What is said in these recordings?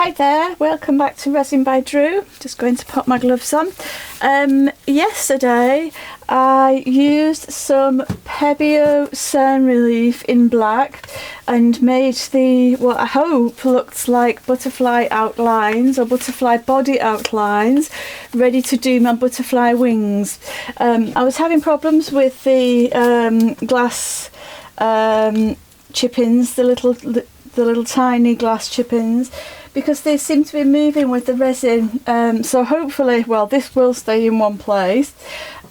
Hi there, welcome back to Resin by Drew. Just going to pop my gloves on. Yesterday I used some Pebeo Cern Relief in black and made the, what I hope looks like butterfly outlines or butterfly body outlines, ready to do my butterfly wings. I was having problems with the glass chip-ins, the little tiny glass chip-ins, because they seem to be moving with the resin, so hopefully, well, this will stay in one place,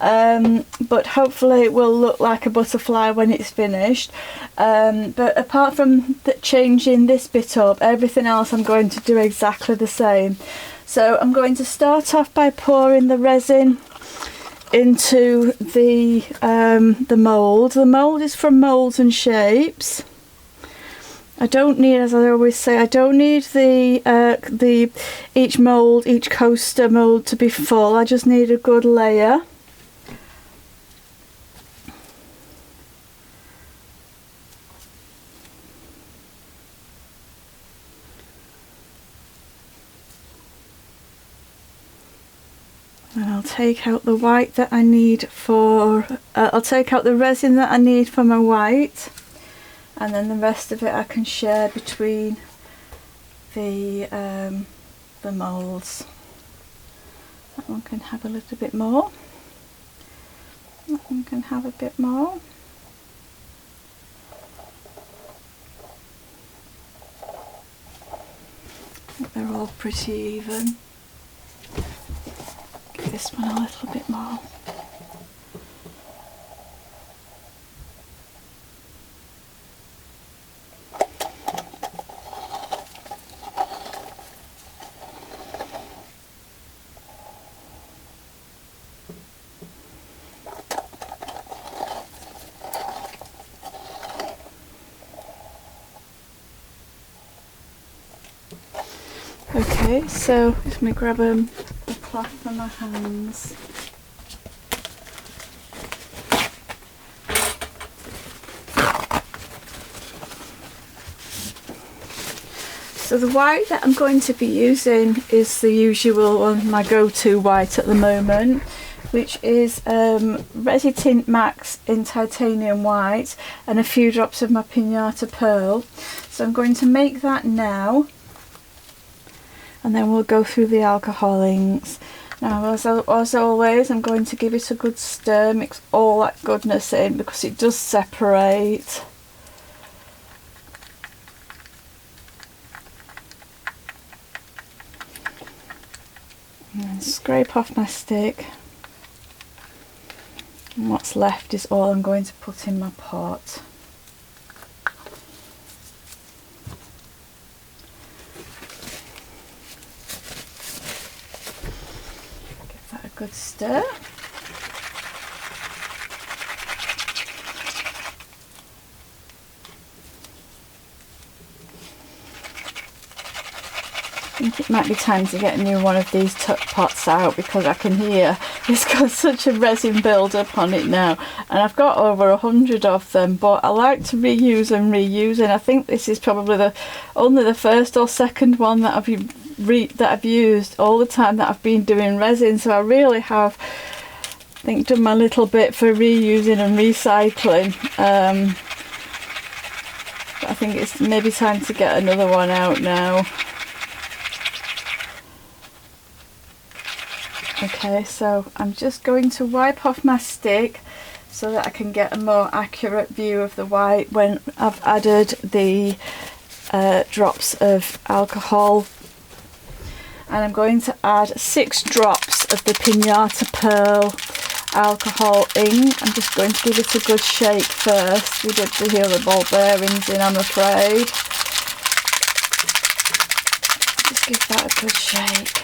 but hopefully it will look like a butterfly when it's finished. But apart from changing this bit up, everything else I'm going to do exactly the same. So I'm going to start off by pouring the resin into the mould. The mould is from Moulds and Shapes. I don't need, as I always say, I don't need each coaster mould to be full. I just need a good layer. And I'll take out the white that I need for, I'll take out the resin that I need for my white. And then the rest of it I can share between the moulds. That one can have a little bit more. That one can have a bit more. I think they're all pretty even. Give this one a little bit more. Okay, so just going to grab a cloth for my hands. So the white that I'm going to be using is the usual one, my go-to white at the moment, which is Resi-Tint Max in Titanium White and a few drops of my Pinata Pearl. So I'm going to make that now, and then we'll go through the alcohol inks. Now, as always, I'm going to give it a good stir, mix all that goodness in because it does separate. And then scrape off my stick. And what's left is all I'm going to put in my pot. Good stir. I think it might be time to get a new one of these pots out because I can hear it's got such a resin build up on it now, and I've got over 100 of them, but I like to reuse and I think this is probably only the first or second one that I've used all the time that I've been doing resin, so I really have, I think, done my little bit for reusing and recycling. But I think it's maybe time to get another one out now. Okay, so I'm just going to wipe off my stick so that I can get a more accurate view of the white when I've added the drops of alcohol. And I'm going to add 6 drops of the Pinata Pearl alcohol ink. I'm just going to give it a good shake first. We did hear the ball bearings in, I'm afraid. Just give that a good shake.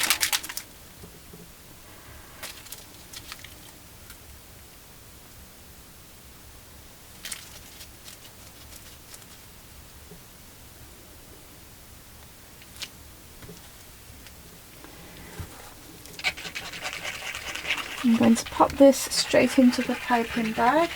I'm going to pop this straight into the piping bag.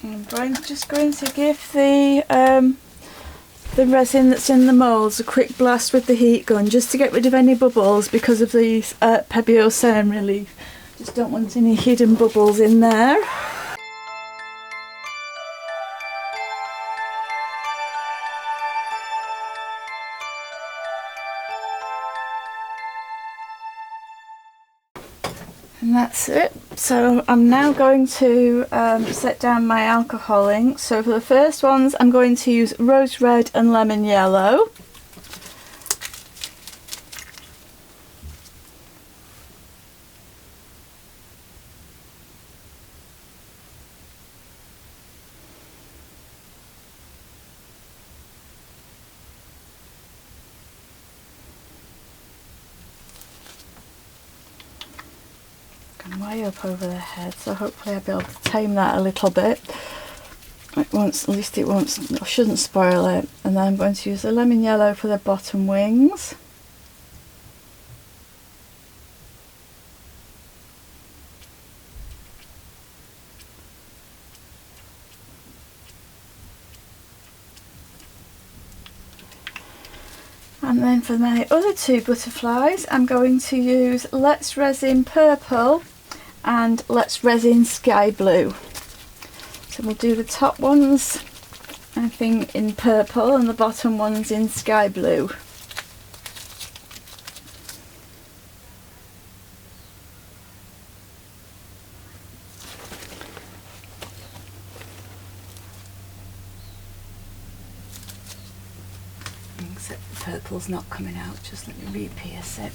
Just going to give the resin that's in the moulds a quick blast with the heat gun just to get rid of any bubbles because of the Pebbiocene relief. Just don't want any hidden bubbles in there. And that's it. So I'm now going to set down my alcohol inks. So for the first ones I'm going to use rose red and lemon yellow. Way up over the head, so hopefully I'll be able to tame that a little bit. It won't, at least it won't, I shouldn't spoil it. And then I'm going to use the lemon yellow for the bottom wings. And then for my other two butterflies I'm going to use Let's Resin Purple and Let's Resin Sky Blue. So we'll do the top ones I think in purple and the bottom ones in sky blue. Except the purple's not coming out, just let me re-pierce it.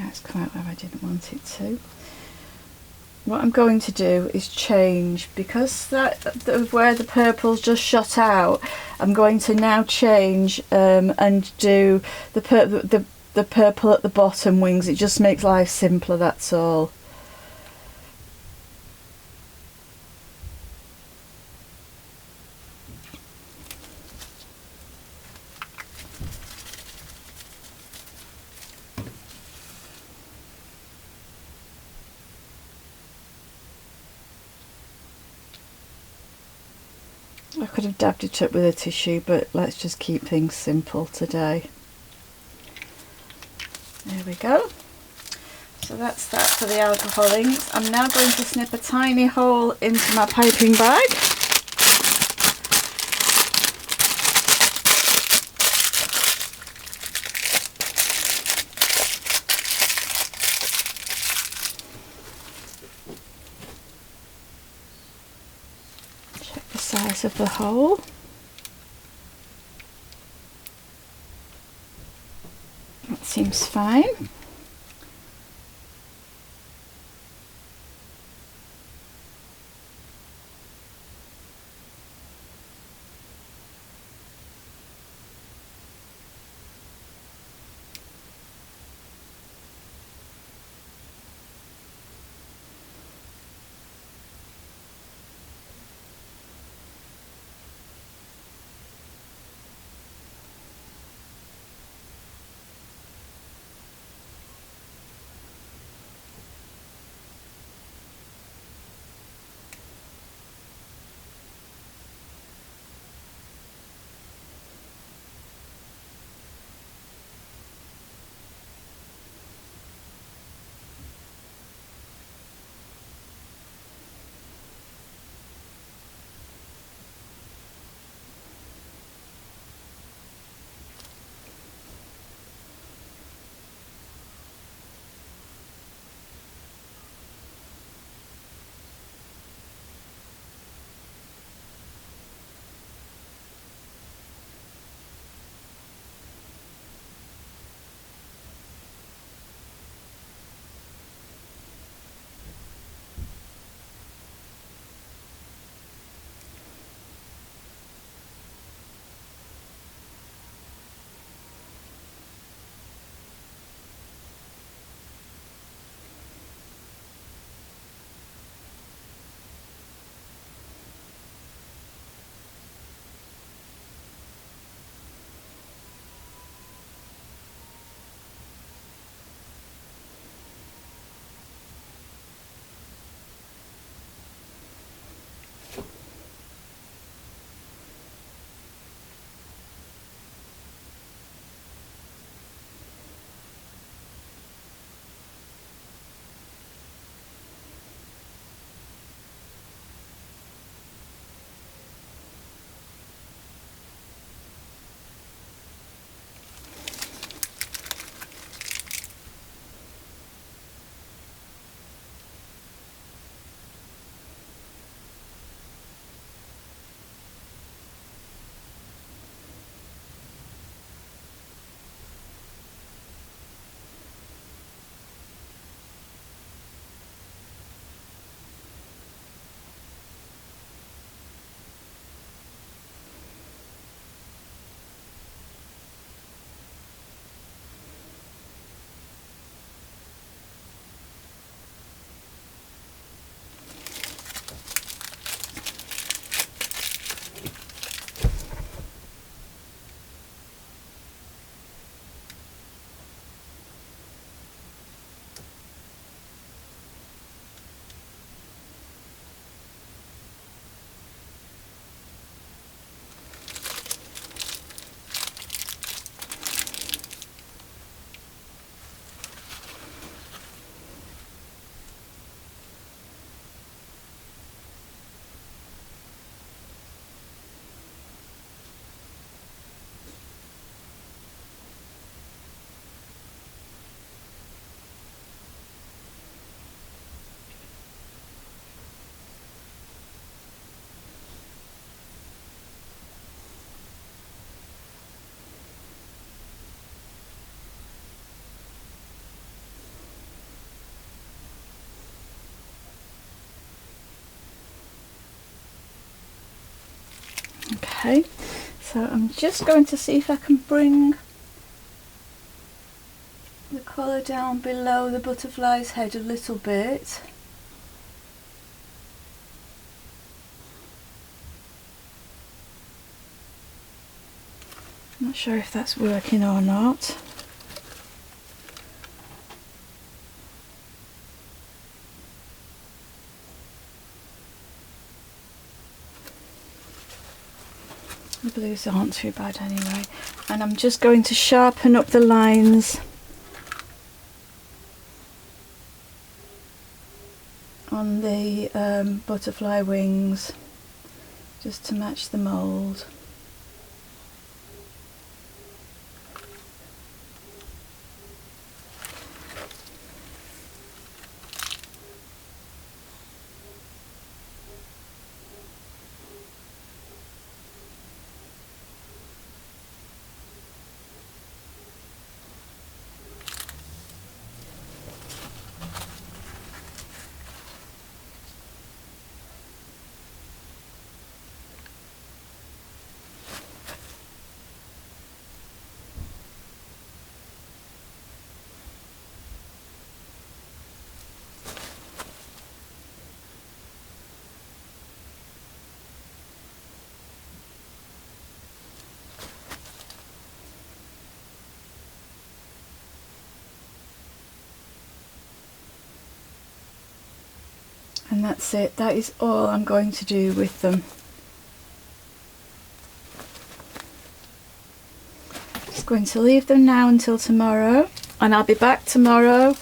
It's come out where I didn't want it to. What I'm going to do is change, because where the purple's just shot out, I'm going to now change and do the purple at the bottom wings. It just makes life simpler, that's all. I could have dabbed it up with a tissue, but let's just keep things simple today. There we go. So that's that for the alcohol inks. I'm now going to snip a tiny hole into my piping bag. Size of the hole. That seems fine. Okay, so I'm just going to see if I can bring the colour down below the butterfly's head a little bit. Not sure if that's working or not. The blues aren't too bad anyway. And I'm just going to sharpen up the lines on the butterfly wings just to match the mould. And that's it. That is all I'm going to do with them. Just going to leave them now until tomorrow, and I'll be back tomorrow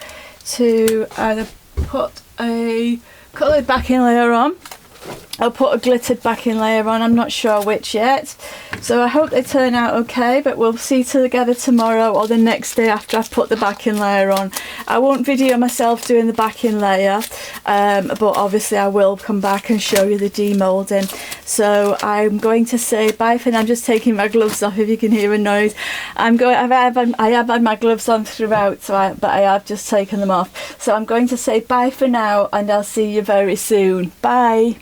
to either put a coloured backing layer on or put a glittered backing layer on. I'm not sure which yet, so I hope they turn out okay, but we'll see together tomorrow or the next day after I've put the backing layer on. I won't video myself doing the backing layer, but obviously I will come back and show you the demoulding. So I'm going to say bye for now. I'm just taking my gloves off if you can hear a noise. I have had my gloves on throughout, but I have just taken them off. So I'm going to say bye for now, and I'll see you very soon. Bye.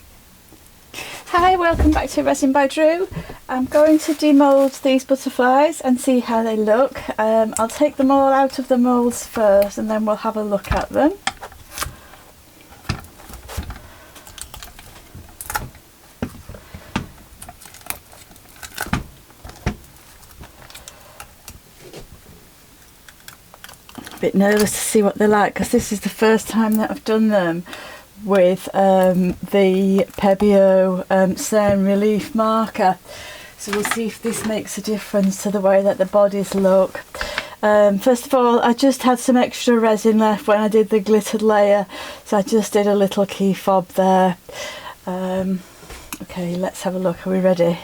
Hi, welcome back to Resin by Drew. I'm going to demould these butterflies and see how they look. I'll take them all out of the moulds first, and then we'll have a look at them. A bit nervous to see what they're like, because this is the first time that I've done them with the Pebeo Cern Relief marker, so we'll see if this makes a difference to the way that the bodies look. First of all, I just had some extra resin left when I did the glittered layer, so I just did a little key fob there. Okay, let's have a look. Are we ready?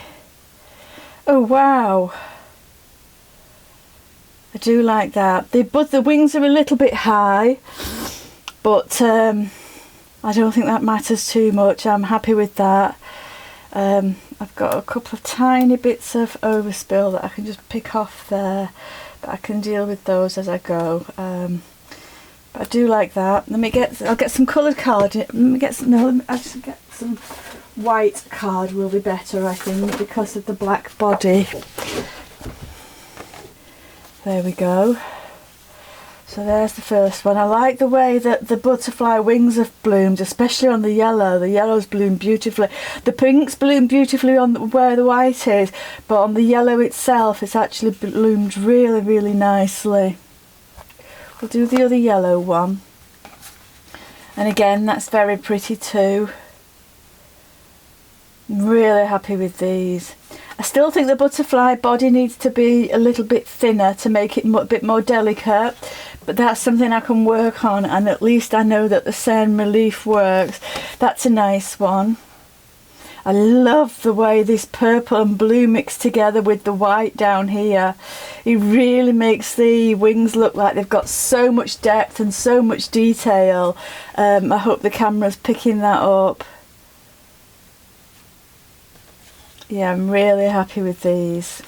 Oh wow, I do like that. But the wings are a little bit high, but I don't think that matters too much. I'm happy with that. I've got a couple of tiny bits of overspill that I can just pick off there, but I can deal with those as I go. But I do like that. I'll get some coloured card. I'll just get some white card will be better, I think, because of the black body. There we go. So there's the first one. I like the way that the butterfly wings have bloomed, especially on the yellow. The yellow's bloomed beautifully. The pink's bloomed beautifully on where the white is, but on the yellow itself it's actually bloomed really, really nicely. We'll do the other yellow one. And again, that's very pretty too. I'm really happy with these. I still think the butterfly body needs to be a little bit thinner to make it a bit more delicate, but that's something I can work on, and at least I know that the Cern Relief works. That's a nice one. I love the way this purple and blue mix together with the white down here. It really makes the wings look like they've got so much depth and so much detail. I hope the camera's picking that up. Yeah, I'm really happy with these.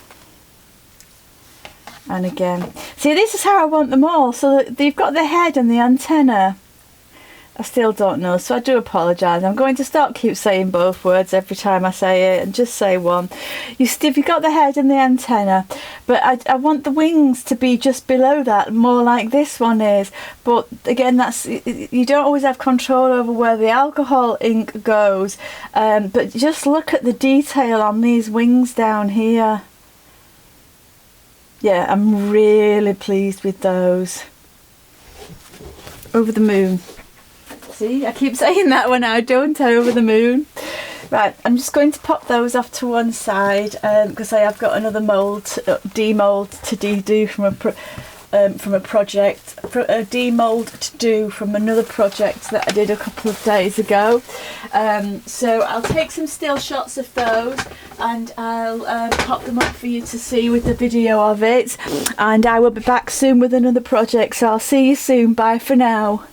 And again, see, this is how I want them all. So that they've got the head and the antenna. I still don't know, so I do apologise. I'm going to keep saying both words every time I say it and just say one. You've got the head and the antenna, but I want the wings to be just below that, more like this one is. But again, you don't always have control over where the alcohol ink goes. But just look at the detail on these wings down here. Yeah, I'm really pleased with those. Over the moon. See, I keep saying that when I don't, over the moon. Right, I'm just going to pop those off to one side because I have got another mould, demould to do from a project, a demould to do from another project that I did a couple of days ago. So I'll take some still shots of those and I'll pop them up for you to see with the video of it. And I will be back soon with another project, so I'll see you soon. Bye for now.